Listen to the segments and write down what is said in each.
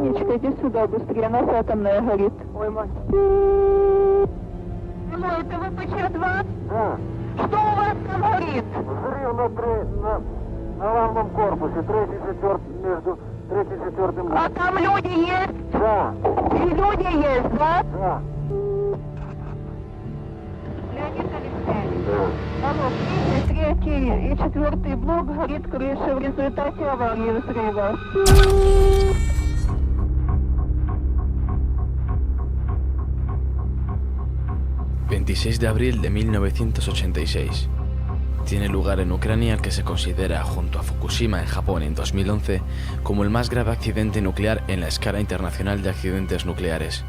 Анечка, иди сюда, быстрее, у нас атомная горит. Ой, мать. Алло, это ВПЧ-2? Да. Что у вас там горит? Взрыв на главном корпусе, между третьим и четвертым. А там люди есть? Да. И люди есть, да? Да. Леонид Алексеевич. Алло, третий и четвертый блок горит крыша в результате аварии взрыва. 26 de abril de 1986. Tiene lugar en Ucrania el que se considera, junto a Fukushima en Japón en 2011, como el más grave accidente nuclear en la escala internacional de accidentes nucleares,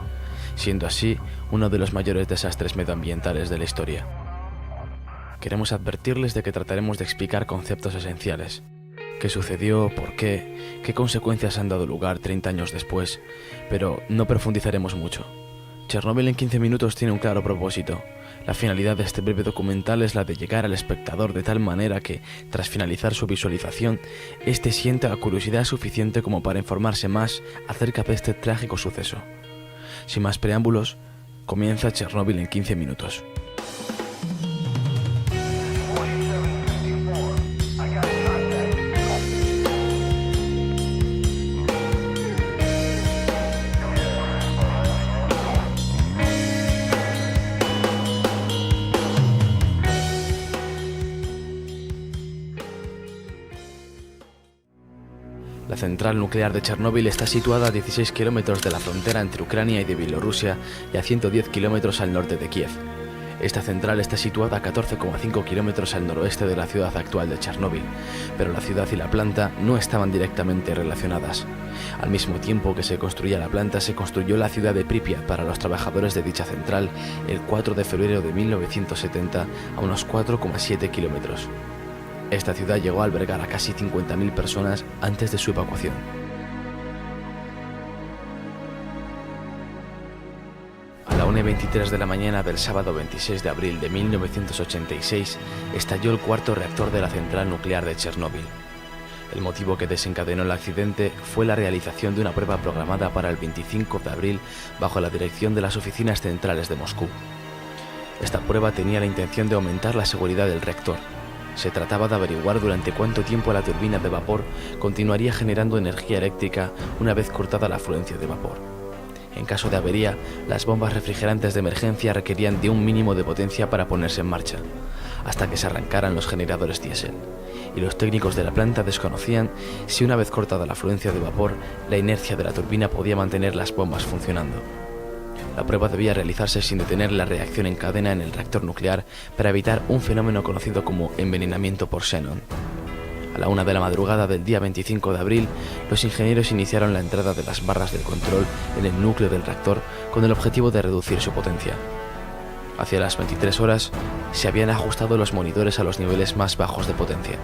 siendo así uno de los mayores desastres medioambientales de la historia. Queremos advertirles de que trataremos de explicar conceptos esenciales. ¿Qué sucedió? ¿Por qué? ¿Qué consecuencias han dado lugar 30 años después? Pero no profundizaremos mucho. Chernóbil en 15 minutos tiene un claro propósito. La finalidad de este breve documental es la de llegar al espectador de tal manera que, tras finalizar su visualización, éste sienta curiosidad suficiente como para informarse más acerca de este trágico suceso. Sin más preámbulos, comienza Chernóbil en 15 minutos. La central nuclear de Chernóbil está situada a 16 kilómetros de la frontera entre Ucrania y de Bielorrusia y a 110 kilómetros al norte de Kiev. Esta central está situada a 14,5 kilómetros al noroeste de la ciudad actual de Chernóbil, pero la ciudad y la planta no estaban directamente relacionadas. Al mismo tiempo que se construía la planta, se construyó la ciudad de Pripyat para los trabajadores de dicha central el 4 de febrero de 1970 a unos 4,7 kilómetros. Esta ciudad llegó a albergar a casi 50.000 personas antes de su evacuación. A la 1:23 de la mañana del sábado 26 de abril de 1986 estalló el cuarto reactor de la central nuclear de Chernóbil. El motivo que desencadenó el accidente fue la realización de una prueba programada para el 25 de abril bajo la dirección de las oficinas centrales de Moscú. Esta prueba tenía la intención de aumentar la seguridad del reactor. Se trataba de averiguar durante cuánto tiempo la turbina de vapor continuaría generando energía eléctrica una vez cortada la afluencia de vapor. En caso de avería, las bombas refrigerantes de emergencia requerían de un mínimo de potencia para ponerse en marcha, hasta que se arrancaran los generadores diésel, y los técnicos de la planta desconocían si una vez cortada la afluencia de vapor, la inercia de la turbina podía mantener las bombas funcionando. La prueba debía realizarse sin detener la reacción en cadena en el reactor nuclear para evitar un fenómeno conocido como envenenamiento por xenón. A la 1 de la madrugada del día 25 de abril, los ingenieros iniciaron la entrada de las barras del control en el núcleo del reactor con el objetivo de reducir su potencia. Hacia las 23 horas, se habían ajustado los monitores a los niveles más bajos de potencia,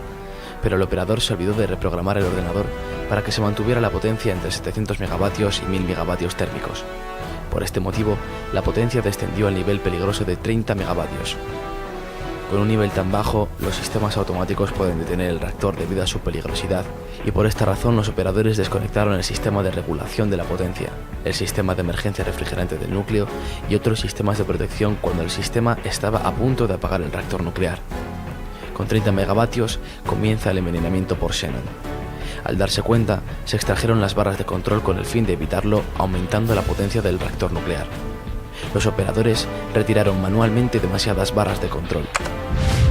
pero el operador se olvidó de reprogramar el ordenador para que se mantuviera la potencia entre 700 megavatios y 1000 megavatios térmicos. Por este motivo, la potencia descendió al nivel peligroso de 30 megavatios. Con un nivel tan bajo, los sistemas automáticos pueden detener el reactor debido a su peligrosidad, y por esta razón los operadores desconectaron el sistema de regulación de la potencia, el sistema de emergencia refrigerante del núcleo y otros sistemas de protección cuando el sistema estaba a punto de apagar el reactor nuclear. Con 30 megavatios comienza el envenenamiento por xenón. Al darse cuenta, se extrajeron las barras de control con el fin de evitarlo, aumentando la potencia del reactor nuclear. Los operadores retiraron manualmente demasiadas barras de control.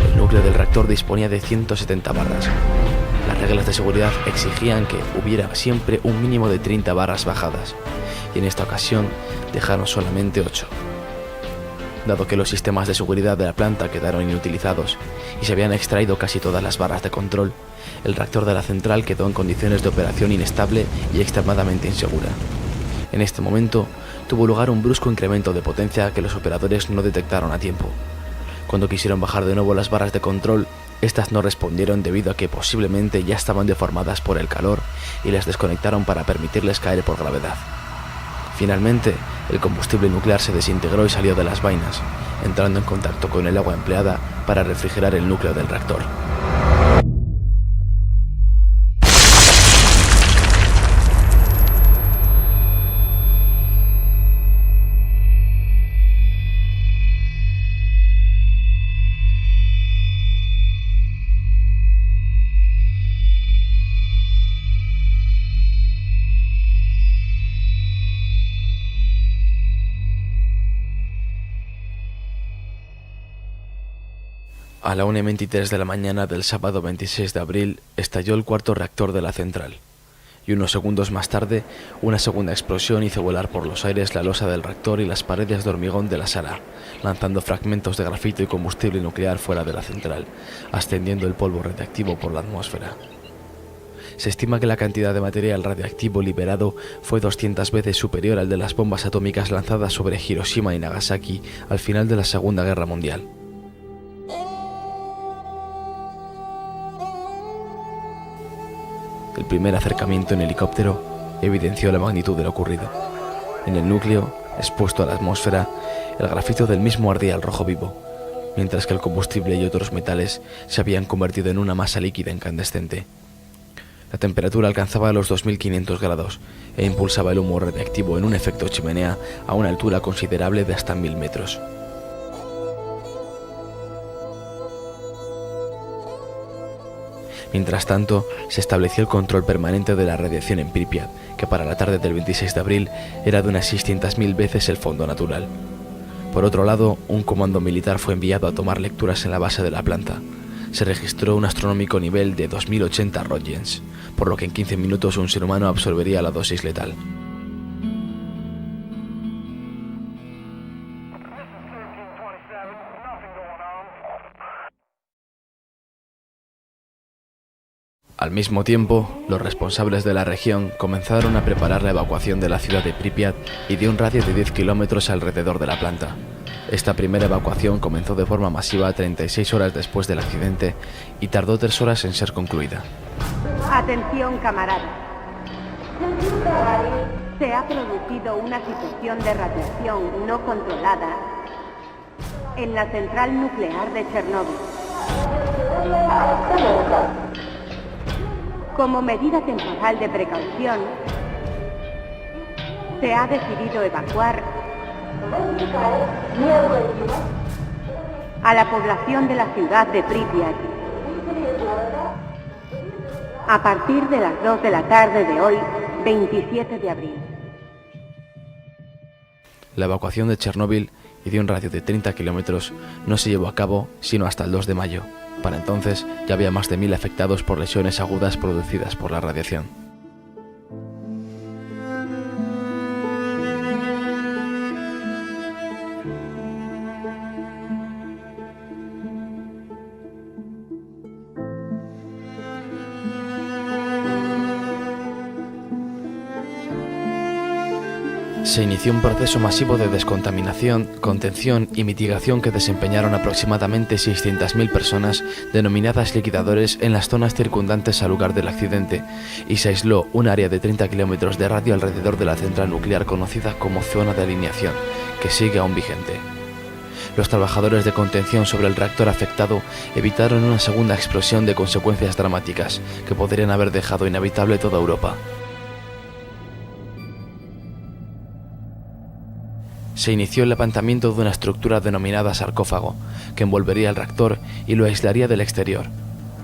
El núcleo del reactor disponía de 170 barras. Las reglas de seguridad exigían que hubiera siempre un mínimo de 30 barras bajadas, y en esta ocasión dejaron solamente 8. Dado que los sistemas de seguridad de la planta quedaron inutilizados y se habían extraído casi todas las barras de control, el reactor de la central quedó en condiciones de operación inestable y extremadamente insegura. En este momento, tuvo lugar un brusco incremento de potencia que los operadores no detectaron a tiempo. Cuando quisieron bajar de nuevo las barras de control, estas no respondieron debido a que posiblemente ya estaban deformadas por el calor y las desconectaron para permitirles caer por gravedad. Finalmente, el combustible nuclear se desintegró y salió de las vainas, entrando en contacto con el agua empleada para refrigerar el núcleo del reactor. A la 1:23 de la mañana del sábado 26 de abril estalló el cuarto reactor de la central, y unos segundos más tarde una segunda explosión hizo volar por los aires la losa del reactor y las paredes de hormigón de la sala, lanzando fragmentos de grafito y combustible nuclear fuera de la central, ascendiendo el polvo radiactivo por la atmósfera. Se estima que la cantidad de material radiactivo liberado fue 200 veces superior al de las bombas atómicas lanzadas sobre Hiroshima y Nagasaki al final de la Segunda Guerra Mundial. El primer acercamiento en helicóptero evidenció la magnitud de lo ocurrido. En el núcleo, expuesto a la atmósfera, el grafito del mismo ardía al rojo vivo, mientras que el combustible y otros metales se habían convertido en una masa líquida incandescente. La temperatura alcanzaba los 2500 grados e impulsaba el humo radiactivo en un efecto chimenea a una altura considerable de hasta 1000 metros. Mientras tanto, se estableció el control permanente de la radiación en Pripyat, que para la tarde del 26 de abril era de unas 600.000 veces el fondo natural. Por otro lado, un comando militar fue enviado a tomar lecturas en la base de la planta. Se registró un astronómico nivel de 2080 Roentgens, por lo que en 15 minutos un ser humano absorbería la dosis letal. Al mismo tiempo, los responsables de la región comenzaron a preparar la evacuación de la ciudad de Pripyat y de un radio de 10 kilómetros alrededor de la planta. Esta primera evacuación comenzó de forma masiva 36 horas después del accidente y tardó 3 horas en ser concluida. Atención, camaradas. Se ha producido una situación de radiación no controlada en la central nuclear de Chernóbil. Como medida temporal de precaución, se ha decidido evacuar a la población de la ciudad de Pripyat a partir de las 2 de la tarde de hoy, 27 de abril. La evacuación de Chernóbil y de un radio de 30 kilómetros no se llevó a cabo sino hasta el 2 de mayo. Para entonces ya había más de 1000 afectados por lesiones agudas producidas por la radiación. Se inició un proceso masivo de descontaminación, contención y mitigación que desempeñaron aproximadamente 600.000 personas denominadas liquidadores en las zonas circundantes al lugar del accidente, y se aisló un área de 30 kilómetros de radio alrededor de la central nuclear conocida como zona de alineación, que sigue aún vigente. Los trabajadores de contención sobre el reactor afectado evitaron una segunda explosión de consecuencias dramáticas que podrían haber dejado inhabitable toda Europa. Se inició el levantamiento de una estructura denominada sarcófago, que envolvería el reactor y lo aislaría del exterior.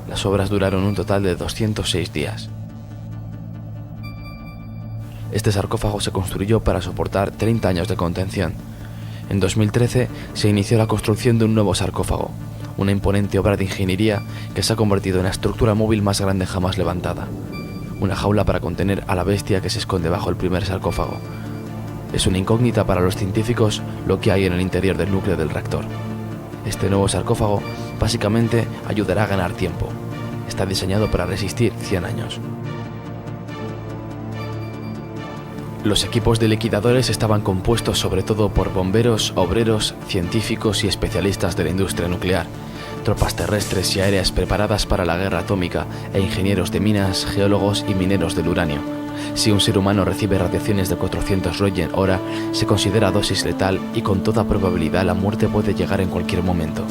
Las obras duraron un total de 206 días. Este sarcófago se construyó para soportar 30 años de contención. En 2013 se inició la construcción de un nuevo sarcófago, una imponente obra de ingeniería que se ha convertido en la estructura móvil más grande jamás levantada. Una jaula para contener a la bestia que se esconde bajo el primer sarcófago. Es una incógnita para los científicos lo que hay en el interior del núcleo del reactor. Este nuevo sarcófago básicamente ayudará a ganar tiempo. Está diseñado para resistir 100 años. Los equipos de liquidadores estaban compuestos sobre todo por bomberos, obreros, científicos y especialistas de la industria nuclear, tropas terrestres y aéreas preparadas para la guerra atómica e ingenieros de minas, geólogos y mineros del uranio. Si un ser humano recibe radiaciones de 400 Roentgen hora, se considera dosis letal y con toda probabilidad la muerte puede llegar en cualquier momento.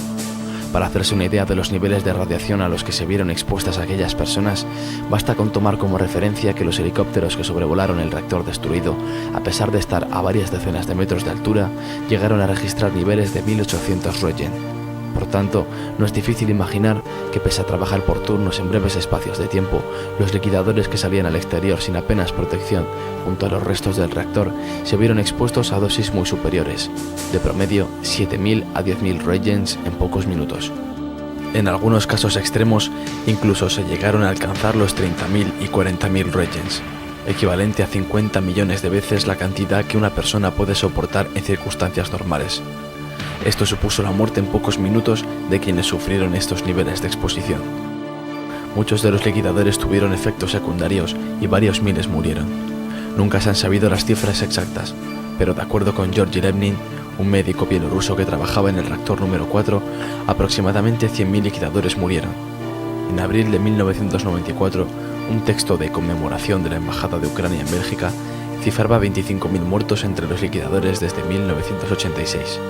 Para hacerse una idea de los niveles de radiación a los que se vieron expuestas aquellas personas, basta con tomar como referencia que los helicópteros que sobrevolaron el reactor destruido, a pesar de estar a varias decenas de metros de altura, llegaron a registrar niveles de 1800 Roentgen. Por tanto, no es difícil imaginar que pese a trabajar por turnos en breves espacios de tiempo, los liquidadores que salían al exterior sin apenas protección junto a los restos del reactor se vieron expuestos a dosis muy superiores, de promedio 7.000 a 10.000 Roentgens en pocos minutos. En algunos casos extremos, incluso se llegaron a alcanzar los 30.000 y 40.000 regens, equivalente a 50 millones de veces la cantidad que una persona puede soportar en circunstancias normales. Esto supuso la muerte en pocos minutos de quienes sufrieron estos niveles de exposición. Muchos de los liquidadores tuvieron efectos secundarios y varios miles murieron. Nunca se han sabido las cifras exactas, pero de acuerdo con Georgi Levnin, un médico bielorruso que trabajaba en el reactor número 4, aproximadamente 100.000 liquidadores murieron. En abril de 1994, un texto de conmemoración de la Embajada de Ucrania en Bélgica cifraba 25.000 muertos entre los liquidadores desde 1986.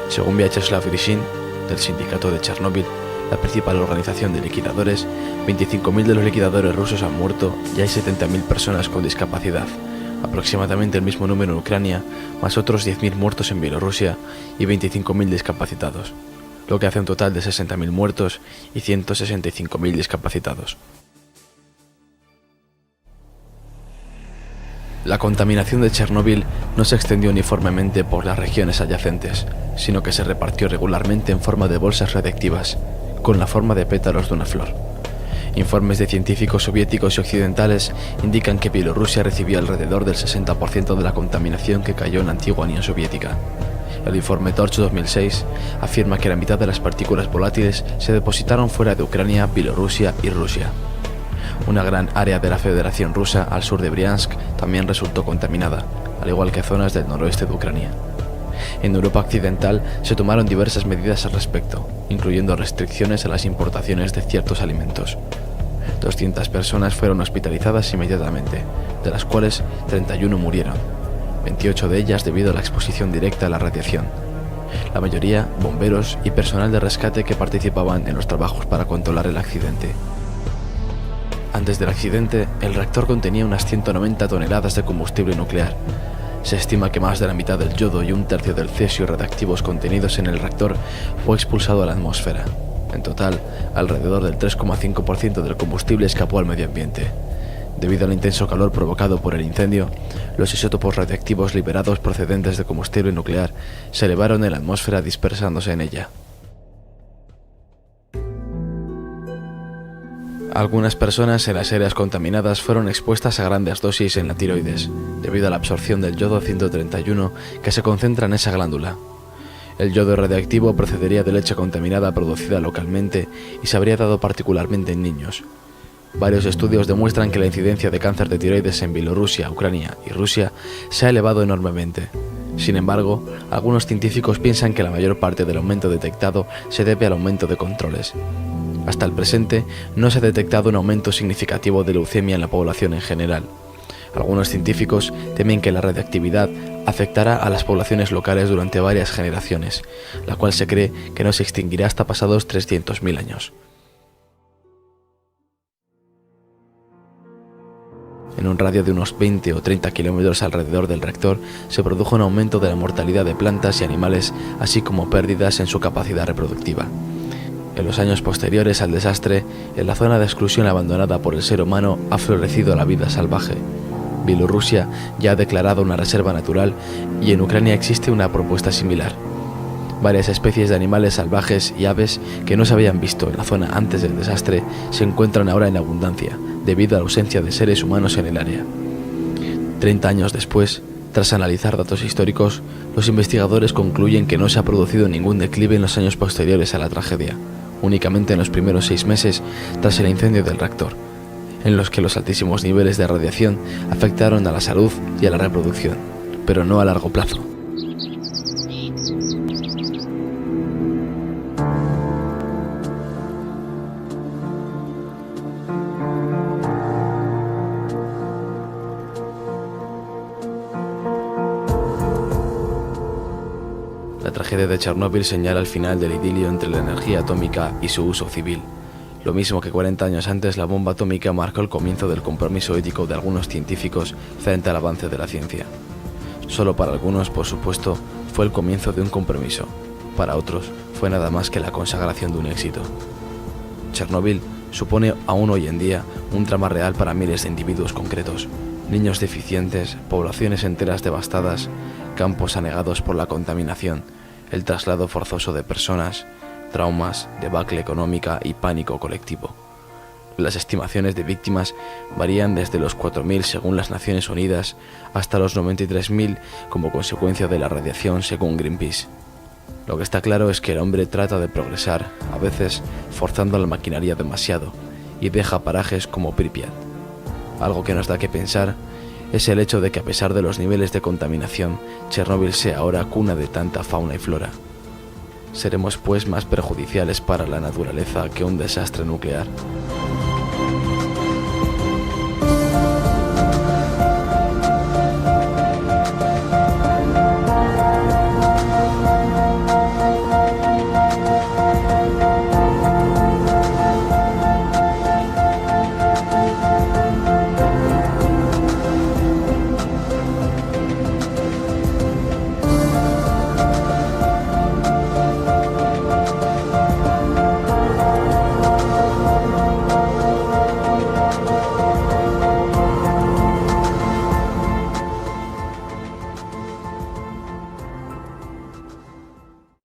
Según Vyacheslav Grishin, del sindicato de Chernóbil, la principal organización de liquidadores, 25.000 de los liquidadores rusos han muerto y hay 70.000 personas con discapacidad, aproximadamente el mismo número en Ucrania, más otros 10.000 muertos en Bielorrusia y 25.000 discapacitados, lo que hace un total de 60.000 muertos y 165.000 discapacitados. La contaminación de Chernóbil no se extendió uniformemente por las regiones adyacentes, sino que se repartió regularmente en forma de bolsas radiactivas, con la forma de pétalos de una flor. Informes de científicos soviéticos y occidentales indican que Bielorrusia recibió alrededor del 60% de la contaminación que cayó en la antigua Unión Soviética. El informe Torch 2006 afirma que la mitad de las partículas volátiles se depositaron fuera de Ucrania, Bielorrusia y Rusia. Una gran área de la Federación Rusa al sur de Briansk también resultó contaminada, al igual que zonas del noroeste de Ucrania. En Europa Occidental se tomaron diversas medidas al respecto, incluyendo restricciones a las importaciones de ciertos alimentos. 200 personas fueron hospitalizadas inmediatamente, de las cuales 31 murieron, 28 de ellas debido a la exposición directa a la radiación. La mayoría, bomberos y personal de rescate que participaban en los trabajos para controlar el accidente. Antes del accidente, el reactor contenía unas 190 toneladas de combustible nuclear. Se estima que más de la mitad del yodo y un tercio del cesio radiactivos contenidos en el reactor fue expulsado a la atmósfera. En total, alrededor del 3,5% del combustible escapó al medio ambiente. Debido al intenso calor provocado por el incendio, los isótopos radiactivos liberados procedentes de combustible nuclear se elevaron en la atmósfera dispersándose en ella. Algunas personas en las áreas contaminadas fueron expuestas a grandes dosis en la tiroides, debido a la absorción del yodo 131 que se concentra en esa glándula. El yodo radiactivo procedería de leche contaminada producida localmente y se habría dado particularmente en niños. Varios estudios demuestran que la incidencia de cáncer de tiroides en Bielorrusia, Ucrania y Rusia se ha elevado enormemente. Sin embargo, algunos científicos piensan que la mayor parte del aumento detectado se debe al aumento de controles. Hasta el presente, no se ha detectado un aumento significativo de leucemia en la población en general. Algunos científicos temen que la radiactividad afectará a las poblaciones locales durante varias generaciones, la cual se cree que no se extinguirá hasta pasados 300.000 años. En un radio de unos 20 o 30 kilómetros alrededor del reactor se produjo un aumento de la mortalidad de plantas y animales, así como pérdidas en su capacidad reproductiva. En los años posteriores al desastre, en la zona de exclusión abandonada por el ser humano ha florecido la vida salvaje. Bielorrusia ya ha declarado una reserva natural y en Ucrania existe una propuesta similar. Varias especies de animales salvajes y aves que no se habían visto en la zona antes del desastre se encuentran ahora en abundancia, debido a la ausencia de seres humanos en el área. 30 años después, tras analizar datos históricos, los investigadores concluyen que no se ha producido ningún declive en los años posteriores a la tragedia, únicamente en los primeros 6 meses tras el incendio del reactor, en los que los altísimos niveles de radiación afectaron a la salud y a la reproducción, pero no a largo plazo. La tragedia de Chernóbil señala el final del idilio entre la energía atómica y su uso civil. Lo mismo que 40 años antes, la bomba atómica marcó el comienzo del compromiso ético de algunos científicos frente al avance de la ciencia. Solo para algunos, por supuesto, fue el comienzo de un compromiso. Para otros, fue nada más que la consagración de un éxito. Chernóbil supone aún hoy en día un drama real para miles de individuos concretos. Niños deficientes, poblaciones enteras devastadas, campos anegados por la contaminación, el traslado forzoso de personas, traumas, debacle económica y pánico colectivo. Las estimaciones de víctimas varían desde los 4.000 según las Naciones Unidas hasta los 93.000 como consecuencia de la radiación según Greenpeace. Lo que está claro es que el hombre trata de progresar, a veces forzando la maquinaria demasiado, y deja parajes como Pripyat. Algo que nos da que pensar es el hecho de que a pesar de los niveles de contaminación, Chernóbil sea ahora cuna de tanta fauna y flora. ¿Seremos pues más perjudiciales para la naturaleza que un desastre nuclear?